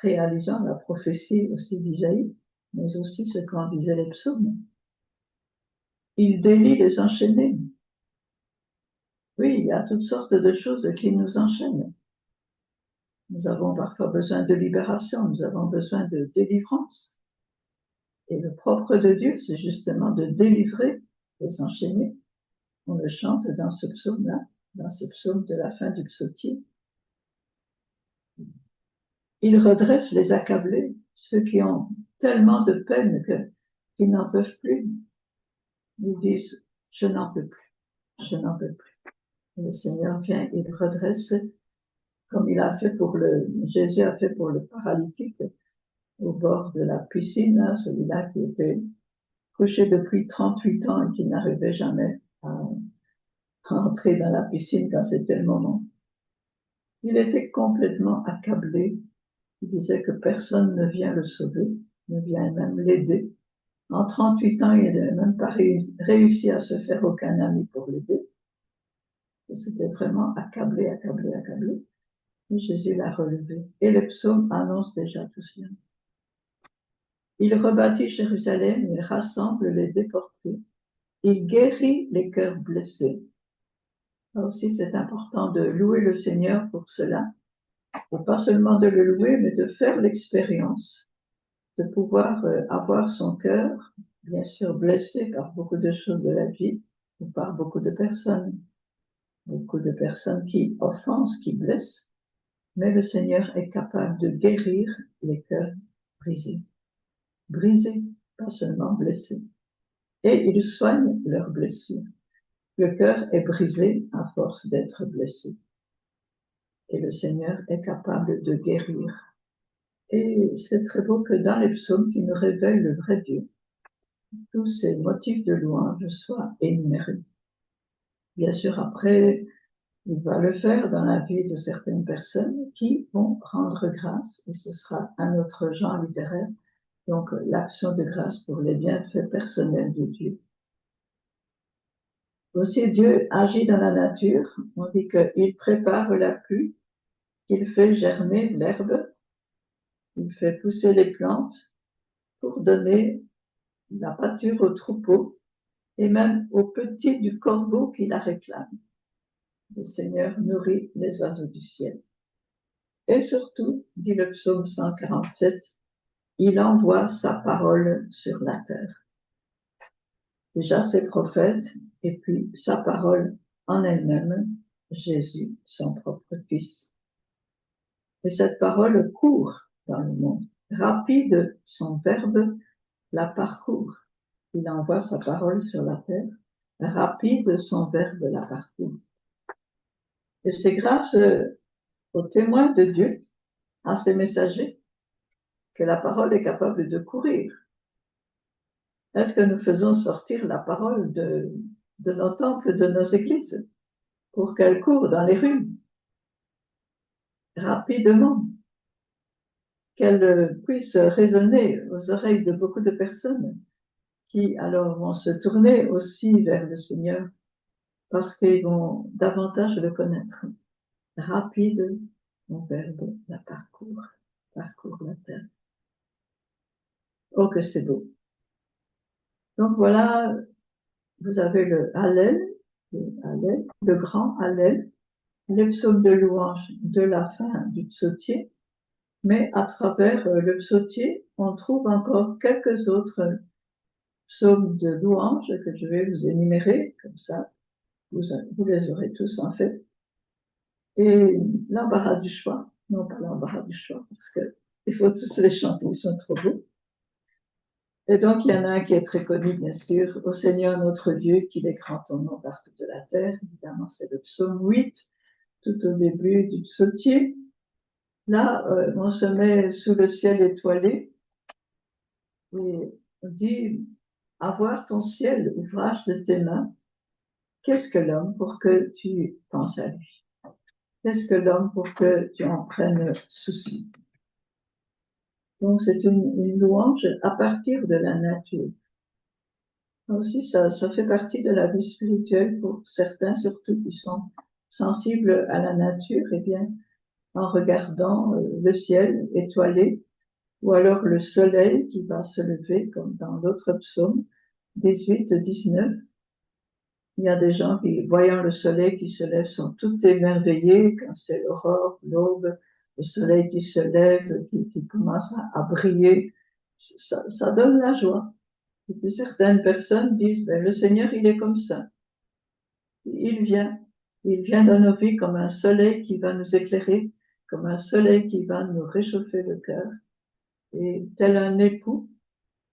réalisant la prophétie aussi d'Isaïe, mais aussi ce qu'en disaient les psaumes. Il délie les enchaînés. Oui, il y a toutes sortes de choses qui nous enchaînent. Nous avons parfois besoin de libération, nous avons besoin de délivrance. Et le propre de Dieu, c'est justement de délivrer les enchaînés. On le chante dans ce psaume-là, dans ce psaume de la fin du psautier. Il redresse les accablés, ceux qui ont tellement de peine qu'ils n'en peuvent plus. Ils disent, je n'en peux plus, je n'en peux plus. Et le Seigneur vient, il redresse, comme Jésus a fait pour le paralytique au bord de la piscine, celui-là qui était couché depuis 38 ans et qui n'arrivait jamais à entrer dans la piscine quand c'était le moment. Il était complètement accablé. Il disait que personne ne vient le sauver, ne vient même l'aider. En 38 ans, il n'avait même pas réussi à se faire aucun ami pour l'aider. C'était vraiment accablé, accablé, accablé. Et Jésus l'a relevé. Et le psaume annonce déjà tout cela. Il rebâtit Jérusalem, il rassemble les déportés. Il guérit les cœurs blessés. Là aussi, c'est important de louer le Seigneur pour cela. Et pas seulement de le louer, mais de faire l'expérience, de pouvoir avoir son cœur, bien sûr, blessé par beaucoup de choses de la vie, ou par beaucoup de personnes qui offensent, qui blessent, mais le Seigneur est capable de guérir les cœurs brisés. Brisés, pas seulement blessés. Et il soigne leurs blessures. Le cœur est brisé à force d'être blessé. Et le Seigneur est capable de guérir. Et c'est très beau que dans les psaumes qui nous révèlent le vrai Dieu, tous ces motifs de louange soient énumérés. Bien sûr, après, il va le faire dans la vie de certaines personnes qui vont rendre grâce, et ce sera un autre genre littéraire, donc l'action de grâce pour les bienfaits personnels de Dieu. Aussi, Dieu agit dans la nature. On dit qu'il prépare la pluie, qu'il fait germer l'herbe, il fait pousser les plantes pour donner la pâture aux troupeaux et même aux petits du corbeau qui la réclament. Le Seigneur nourrit les oiseaux du ciel. Et surtout, dit le psaume 147, il envoie sa parole sur la terre. Déjà ses prophètes, et puis sa parole en elle-même, Jésus, son propre Fils. Et cette parole court dans le monde. Rapide, son verbe la parcourt. Il envoie sa parole sur la terre. Rapide, son verbe la parcourt. Et c'est grâce aux témoins de Dieu, à ses messagers, que la parole est capable de courir. Est-ce que nous faisons sortir la parole de nos temples, de nos églises, pour qu'elle court dans les rues, rapidement, qu'elle puisse résonner aux oreilles de beaucoup de personnes qui alors vont se tourner aussi vers le Seigneur parce qu'ils vont davantage le connaître. Rapide, mon verbe la parcourt la terre. Oh, que c'est beau. Donc voilà, vous avez le Hallel, le grand Hallel, les psaumes de louange de la fin du psautier, mais à travers le psautier, on trouve encore quelques autres psaumes de louange que je vais vous énumérer, comme ça vous les aurez tous en fait. Et l'embarras du choix, non pas l'embarras du choix, parce que il faut tous les chanter, ils sont trop beaux. Et donc, il y en a un qui est très connu, bien sûr, Au Seigneur notre Dieu, qu'il est grand ton nom partout de la terre. Évidemment, c'est le psaume 8, tout au début du psautier. Là, on se met sous le ciel étoilé et on dit, avoir ton ciel, ouvrage de tes mains, qu'est-ce que l'homme pour que tu penses à lui? Qu'est-ce que l'homme pour que tu en prennes souci? Donc, c'est une louange à partir de la nature. Aussi, ça fait partie de la vie spirituelle pour certains, surtout qui sont sensibles à la nature, et bien, en regardant le ciel étoilé, ou alors le soleil qui va se lever, comme dans l'autre psaume, 18, 19. Il y a des gens qui, voyant le soleil qui se lève, sont tout émerveillés quand c'est l'aurore, l'aube, le soleil qui se lève, qui commence à briller. Ça donne la joie. Et puis certaines personnes disent, ben, le Seigneur, il est comme ça. Il vient. Il vient dans nos vies comme un soleil qui va nous éclairer, comme un soleil qui va nous réchauffer le cœur. Et tel un époux,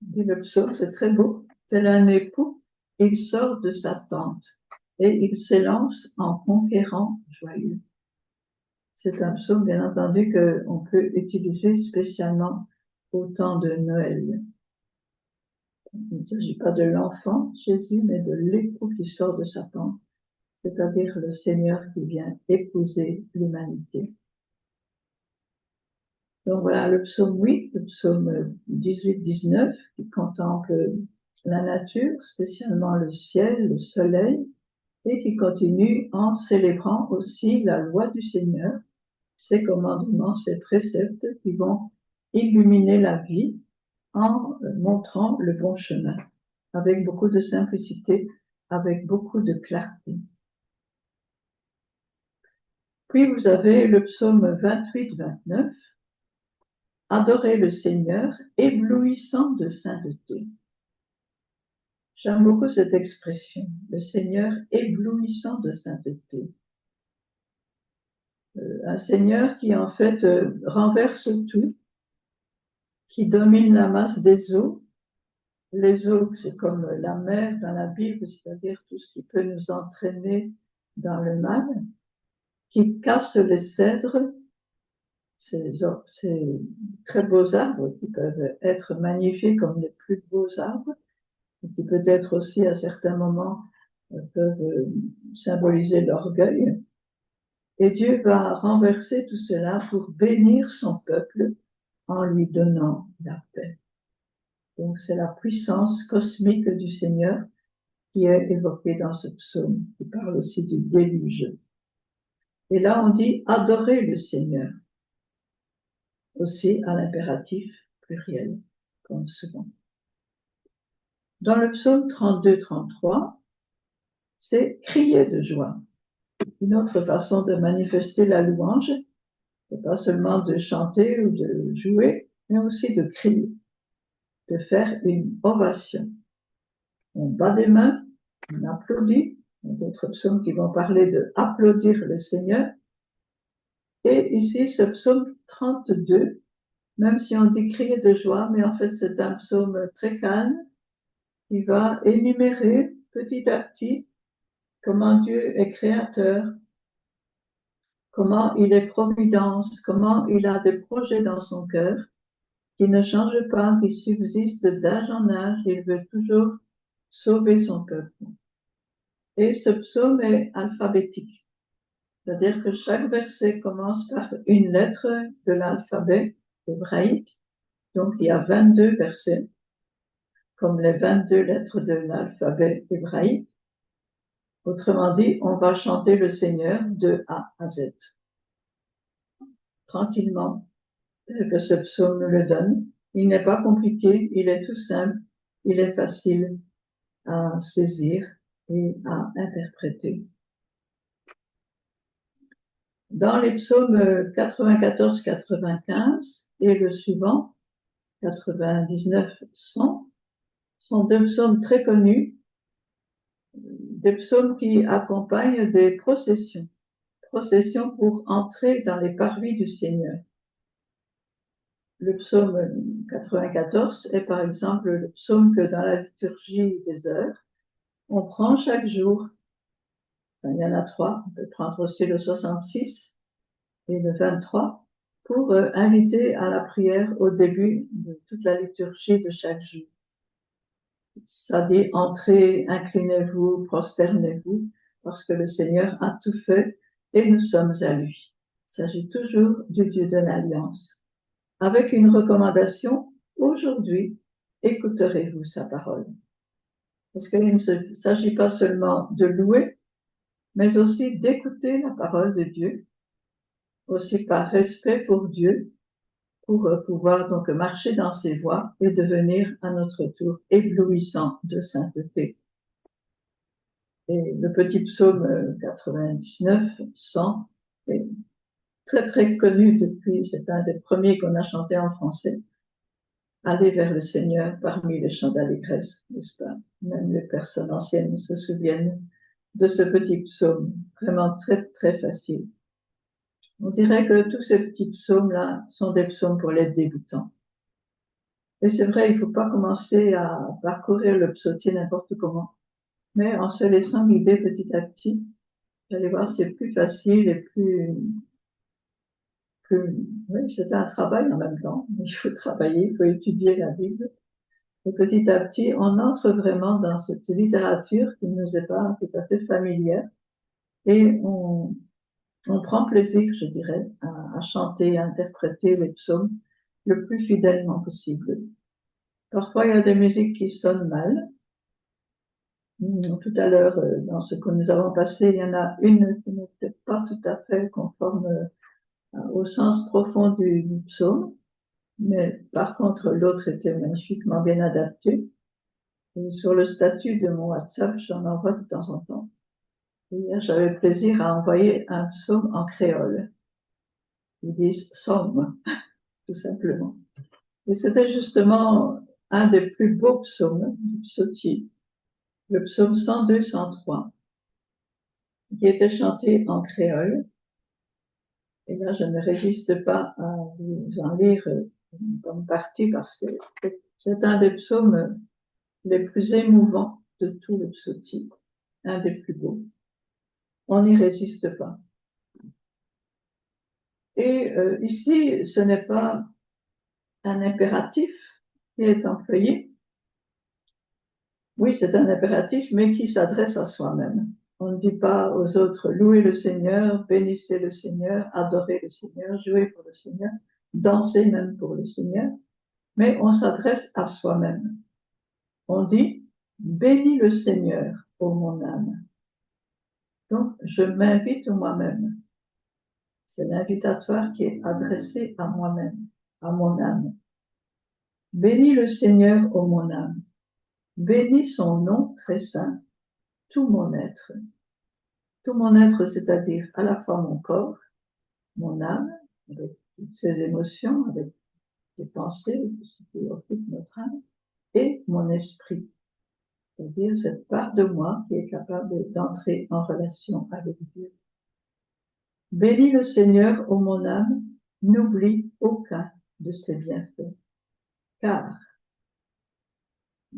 dit le psaume, c'est très beau, tel un époux, il sort de sa tente et il s'élance en conquérant joyeux. C'est un psaume, bien entendu, qu'on peut utiliser spécialement au temps de Noël. Il ne s'agit pas de l'enfant Jésus, mais de l'époux qui sort de sa tente, c'est-à-dire le Seigneur qui vient épouser l'humanité. Donc voilà le psaume 8, le psaume 18-19, qui contemple la nature, spécialement le ciel, le soleil, et qui continue en célébrant aussi la loi du Seigneur, ses commandements, ses préceptes qui vont illuminer la vie en montrant le bon chemin, avec beaucoup de simplicité, avec beaucoup de clarté. Puis vous avez le psaume 28-29, Adorez le Seigneur, éblouissant de sainteté. J'aime beaucoup cette expression, le Seigneur éblouissant de sainteté. Un Seigneur qui en fait renverse tout, qui domine la masse des eaux. Les eaux, c'est comme la mer dans la Bible, c'est-à-dire tout ce qui peut nous entraîner dans le mal, qui casse les cèdres, ces très beaux arbres qui peuvent être magnifiés comme les plus beaux arbres, et qui peut-être aussi à certains moments peuvent symboliser l'orgueil. Et Dieu va renverser tout cela pour bénir son peuple en lui donnant la paix. Donc c'est la puissance cosmique du Seigneur qui est évoquée dans ce psaume, qui parle aussi du déluge. Et là on dit adorer le Seigneur, aussi à l'impératif pluriel, comme souvent. Dans le psaume 32-33, c'est crier de joie. Une autre façon de manifester la louange, c'est pas seulement de chanter ou de jouer, mais aussi de crier, de faire une ovation. On bat des mains, on applaudit. Il y a d'autres psaumes qui vont parler de applaudir le Seigneur. Et ici, ce psaume 32, même si on dit crier de joie, mais en fait c'est un psaume très calme, qui va énumérer petit à petit comment Dieu est créateur, comment il est providence, comment il a des projets dans son cœur, qui ne changent pas, qui subsistent d'âge en âge, il veut toujours sauver son peuple. Et ce psaume est alphabétique, c'est-à-dire que chaque verset commence par une lettre de l'alphabet hébraïque, donc il y a 22 versets, comme les 22 lettres de l'alphabet hébraïque. Autrement dit, on va chanter le Seigneur de A à Z. Tranquillement, tel que ce psaume nous le donne, Il n'est pas compliqué, il est tout simple, il est facile à saisir et à interpréter. Dans les psaumes 94-95 et le suivant, 99-100, sont deux psaumes très connus, des psaumes qui accompagnent des processions pour entrer dans les parvis du Seigneur. Le psaume 94 est par exemple le psaume que dans la liturgie des heures, on prend chaque jour. Enfin, il y en a 3, on peut prendre aussi le 66 et le 23 pour inviter à la prière au début de toute la liturgie de chaque jour. Ça dit entrez, inclinez-vous, prosternez-vous, parce que le Seigneur a tout fait et nous sommes à lui. Il s'agit toujours du Dieu de l'Alliance. Avec une recommandation, aujourd'hui, écouterez-vous sa parole. Parce qu'il ne s'agit pas seulement de louer, mais aussi d'écouter la parole de Dieu, aussi par respect pour Dieu, pour pouvoir donc marcher dans ses voies et devenir à notre tour éblouissant de sainteté. Et le petit psaume 99, 100, est très très connu depuis, c'est un des premiers qu'on a chanté en français. Aller vers le Seigneur parmi les chants d'allégresse, n'est-ce pas? Même les personnes anciennes se souviennent de ce petit psaume, vraiment très très facile. On dirait que tous ces petits psaumes-là sont des psaumes pour les débutants. Et c'est vrai, il ne faut pas commencer à parcourir le psautier n'importe comment, mais en se laissant guider petit à petit. Vous allez voir, c'est plus facile et oui, c'est un travail en même temps. Il faut travailler, il faut étudier la Bible. Et petit à petit, on entre vraiment dans cette littérature qui ne nous est pas tout à fait familière. Et on prend plaisir, je dirais, à chanter, à interpréter les psaumes le plus fidèlement possible. Parfois, il y a des musiques qui sonnent mal. Tout à l'heure, dans ce que nous avons passé, il y en a une qui n'était pas tout à fait conforme au sens profond du psaume, mais par contre, l'autre était magnifiquement bien adaptée. Et sur le statut de mon WhatsApp, j'en envoie de temps en temps. Hier, j'avais plaisir à envoyer un psaume en créole. Ils disent psaume, tout simplement. Et c'était justement un des plus beaux psaumes du psautier, le psaume 102-103, qui était chanté en créole. Et là, je ne résiste pas à vous en lire comme partie parce que c'est un des psaumes les plus émouvants de tout le psautier, un des plus beaux. On n'y résiste pas. Et ici, ce n'est pas un impératif qui est employé. Oui, c'est un impératif, mais qui s'adresse à soi-même. On ne dit pas aux autres, louez le Seigneur, bénissez le Seigneur, adorez le Seigneur, jouez pour le Seigneur, dansez même pour le Seigneur, mais on s'adresse à soi-même. On dit, bénis le Seigneur, ô mon âme. Donc, je m'invite moi-même. C'est l'invitatoire qui est adressé à moi-même, à mon âme. Bénis le Seigneur, ô mon âme. Bénis son nom très saint, tout mon être. Tout mon être, c'est-à-dire à la fois mon corps, mon âme, avec toutes ses émotions, avec ses pensées, ce qui occupe notre âme, et mon esprit, c'est-à-dire cette part de moi qui est capable d'entrer en relation avec Dieu. Bénis le Seigneur, ô mon âme, n'oublie aucun de ses bienfaits. Car,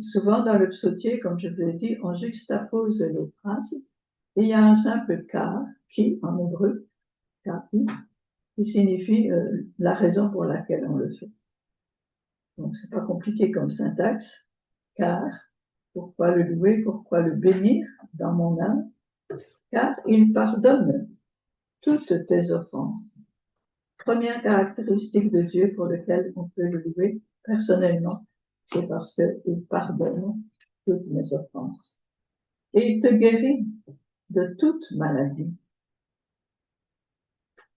souvent dans le psautier, comme je vous l'ai dit, on juxtapose les phrases, et il y a un simple car, qui, en hébreu, K-I, qui signifie la raison pour laquelle on le fait. Donc, c'est pas compliqué comme syntaxe, car, pourquoi le louer, pourquoi le bénir dans mon âme? Car il pardonne toutes tes offenses. Première caractéristique de Dieu pour laquelle on peut le louer personnellement, c'est parce qu'il pardonne toutes mes offenses. Et il te guérit de toute maladie.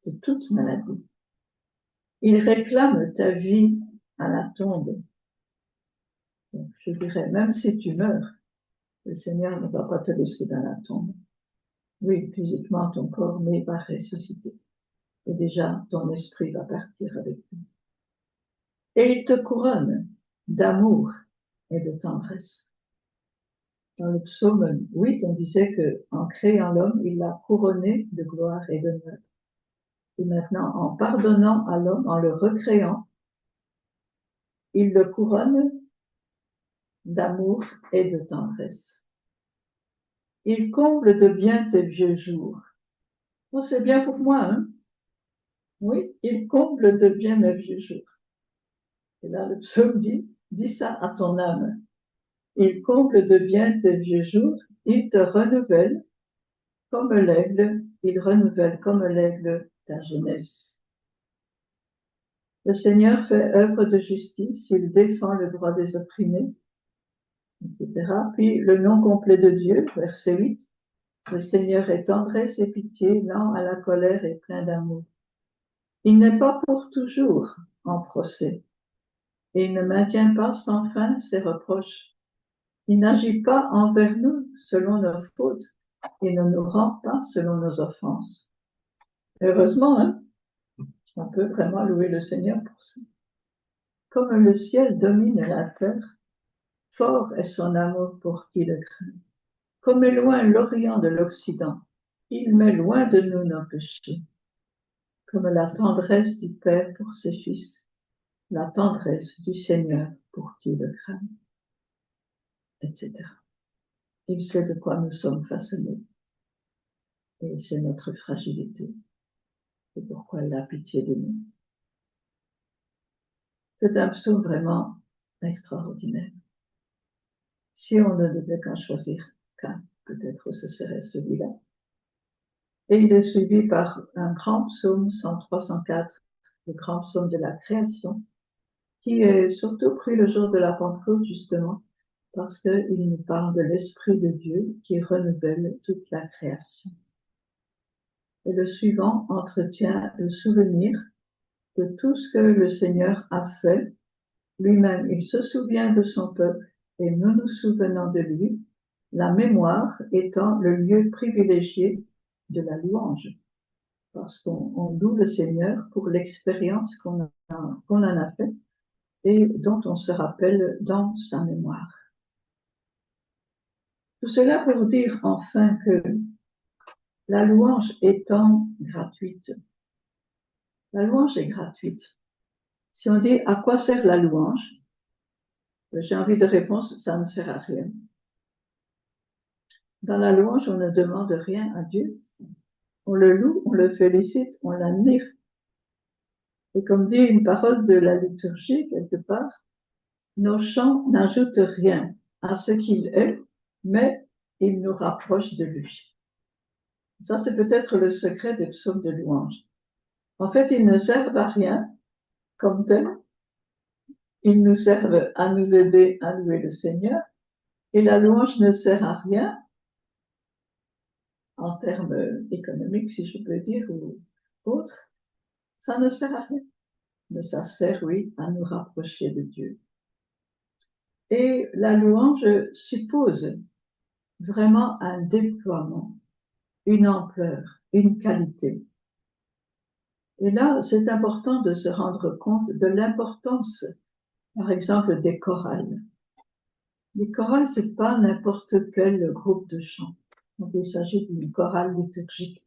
De toute maladie. Il réclame ta vie à la tombe. Donc, je dirais, même si tu meurs, le Seigneur ne va pas te laisser dans la tombe. Oui, physiquement, ton corps, mais il va ressusciter. Et déjà, ton esprit va partir avec lui. Et il te couronne d'amour et de tendresse. Dans le psaume 8, on disait qu'en créant l'homme, il l'a couronné de gloire et d'honneur. Et maintenant, en pardonnant à l'homme, en le recréant, il le couronne d'amour et de tendresse. Il comble de bien tes vieux jours. Oh, c'est bien pour moi, hein? Oui, il comble de bien mes vieux jours. Et là, le psaume dit, dis ça à ton âme. Il comble de bien tes vieux jours, il te renouvelle comme l'aigle, il renouvelle comme l'aigle ta jeunesse. Le Seigneur fait œuvre de justice, il défend le droit des opprimés, etc. Puis le nom complet de Dieu, verset 8, le Seigneur est tendresse et pitié, lent à la colère et plein d'amour. Il n'est pas pour toujours en procès, et il ne maintient pas sans fin ses reproches. Il n'agit pas envers nous selon nos fautes, et ne nous rend pas selon nos offenses. Heureusement, hein, on peut vraiment louer le Seigneur pour ça. Comme le ciel domine la terre, fort est son amour pour qui le craint. Comme est loin l'Orient de l'Occident, il met loin de nous nos péchés. Comme la tendresse du Père pour ses fils, la tendresse du Seigneur pour qui le craint, etc. Il sait de quoi nous sommes façonnés. Et c'est notre fragilité. C'est pourquoi il a pitié de nous. C'est un psaume vraiment extraordinaire. Si on ne devait qu'en choisir qu'un, peut-être ce serait celui-là. Et il est suivi par un grand psaume 103-104, le grand psaume de la création, qui est surtout pris le jour de la Pentecôte, justement, parce qu'il nous parle de l'Esprit de Dieu qui renouvelle toute la création. Et le suivant entretient le souvenir de tout ce que le Seigneur a fait. Lui-même, il se souvient de son peuple et nous nous souvenons de lui, la mémoire étant le lieu privilégié de la louange, parce qu'on loue le Seigneur pour l'expérience qu'on en a faite et dont on se rappelle dans sa mémoire. Tout cela pour dire enfin que la louange étant gratuite, la louange est gratuite. Si on dit à quoi sert la louange, j'ai envie de répondre, ça ne sert à rien. Dans la louange, on ne demande rien à Dieu. On le loue, on le félicite, on l'admire. Et comme dit une parole de la liturgie, quelque part, nos chants n'ajoutent rien à ce qu'il est, mais ils nous rapprochent de lui. Ça, c'est peut-être le secret des psaumes de louange. En fait, ils ne servent à rien comme tels. Ils nous servent à nous aider à louer le Seigneur. Et la louange ne sert à rien en termes économiques, si je peux dire, ou autres. Ça ne sert à rien. Mais ça sert, oui, à nous rapprocher de Dieu. Et la louange suppose vraiment un déploiement, une ampleur, une qualité. Et là, c'est important de se rendre compte de l'importance, par exemple, des chorales. Les chorales, c'est pas n'importe quel groupe de chant. Donc, il s'agit d'une chorale liturgique.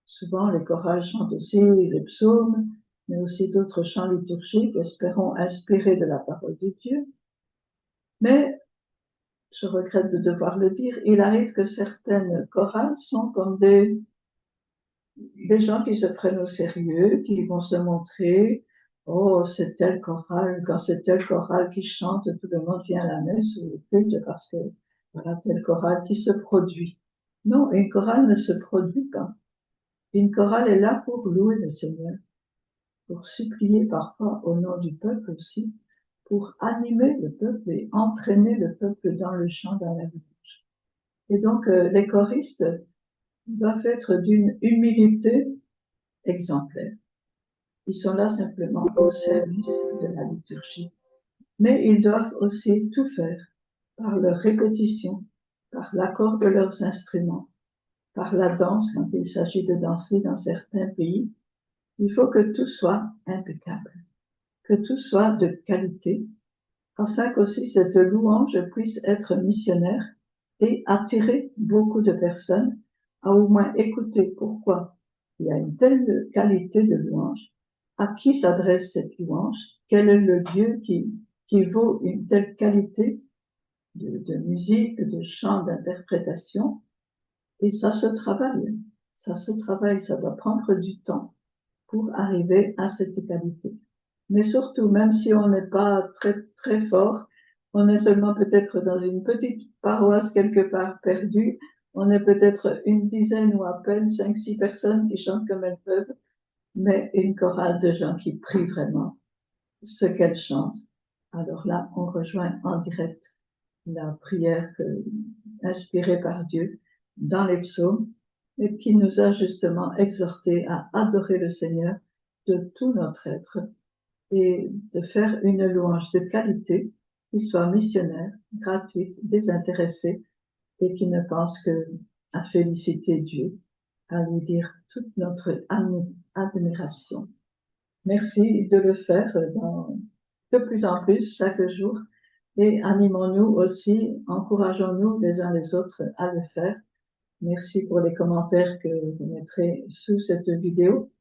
Souvent, les chorales chantent aussi les psaumes, mais aussi d'autres chants liturgiques, espérons inspirés de la parole de Dieu. Mais, je regrette de devoir le dire, il arrive que certaines chorales sont comme des gens qui se prennent au sérieux, qui vont se montrer, oh, c'est telle chorale, quand c'est telle chorale qui chante, tout le monde vient à la messe ou au culte parce que voilà telle chorale qui se produit. Non, une chorale ne se produit pas. Une chorale est là pour louer le Seigneur, pour supplier parfois au nom du peuple aussi, pour animer le peuple et entraîner le peuple dans le chant, dans la louange. Et donc, les choristes doivent être d'une humilité exemplaire. Ils sont là simplement au service de la liturgie. Mais ils doivent aussi tout faire par leur répétition, par l'accord de leurs instruments, par la danse quand il s'agit de danser dans certains pays. Il faut que tout soit impeccable, que tout soit de qualité, afin qu'aussi cette louange puisse être missionnaire et attirer beaucoup de personnes à au moins écouter pourquoi il y a une telle qualité de louange, à qui s'adresse cette louange, quel est le Dieu qui vaut une telle qualité de musique, de chant, d'interprétation. Et ça se travaille, ça doit prendre du temps pour arriver à cette qualité. Mais surtout, même si on n'est pas très, très fort, on est seulement peut-être dans une petite paroisse quelque part perdue, on est peut-être une dizaine ou à peine 5-6 personnes qui chantent comme elles peuvent, mais une chorale de gens qui prient vraiment ce qu'elles chantent. Alors là, on rejoint en direct la prière inspirée par Dieu dans les psaumes et qui nous a justement exhortés à adorer le Seigneur de tout notre être et de faire une louange de qualité qui soit missionnaire, gratuite, désintéressée et qui ne pense que à féliciter Dieu, à lui dire toute notre admiration. Merci de le faire de plus en plus chaque jour et animons-nous aussi, encourageons-nous les uns les autres à le faire. Merci pour les commentaires que vous mettrez sous cette vidéo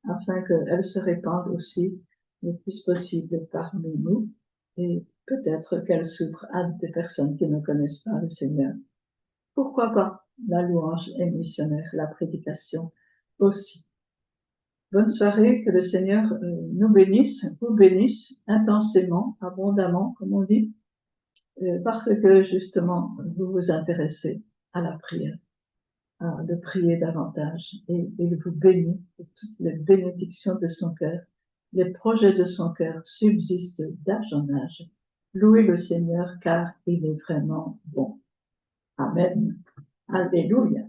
afin qu'elle se répande aussi le plus possible parmi nous et peut-être qu'elle s'ouvre à des personnes qui ne connaissent pas le Seigneur. Pourquoi pas? La louange est missionnaire, la prédication aussi. Bonne soirée, que le Seigneur nous bénisse, vous bénisse intensément, abondamment, comme on dit, parce que justement, vous vous intéressez à la prière, de prier davantage, et il vous bénit de toutes les bénédictions de son cœur. Les projets de son cœur subsistent d'âge en âge. Louez le Seigneur car il est vraiment bon. Amen. Alléluia.